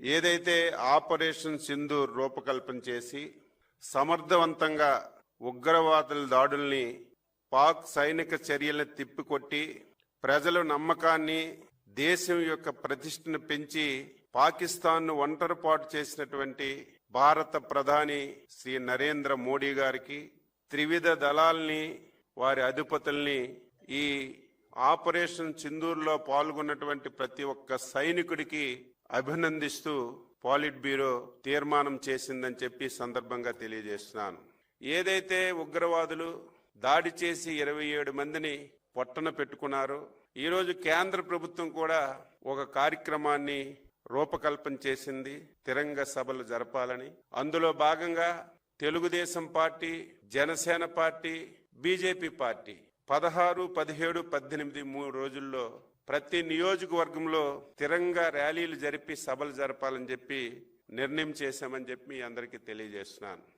ఏదైతే ఆపరేషన్ సింధూర్ రూపకల్పన చేసి సమర్థవంతంగా ఉగ్రవాదుల దాడుల్ని పాక్ సైనిక చర్యలను తిప్పికొట్టి ప్రజల నమ్మకాన్ని దేశం యొక్క ప్రతిష్టను పెంచి పాకిస్తాన్ను ఒంటరిపాటు చేసినటువంటి భారత ప్రధాని శ్రీ నరేంద్ర మోడీ గారికి త్రివిధ దళాల్ని వారి అధిపతుల్ని ఈ ఆపరేషన్ సింధూర్లో పాల్గొన్నటువంటి ప్రతి ఒక్క సైనికుడికి అభినందిస్తూ పాలిట్ బ్యూరో తీర్మానం చేసిందని చెప్పి సందర్భంగా తెలియజేస్తున్నాను. ఏదైతే ఉగ్రవాదులు దాడి చేసి 27 మందిని పొట్టన పెట్టుకున్నారో ఈరోజు కేంద్ర ప్రభుత్వం కూడా ఒక కార్యక్రమాన్ని రూపకల్పన చేసింది, తిరంగ సభలు జరపాలని. అందులో భాగంగా Telugu Desam party, Janasena party, BJP party 16, 17, 18 3 రోజుల్లో ప్రతి నియోజకవర్గంలో తిరంగా ర్యాలీలు జరిపి సభలు జరపాలని చెప్పి నిర్ణయం చేశామని చెప్పి మీ అందరికీ తెలియజేస్తున్నాను.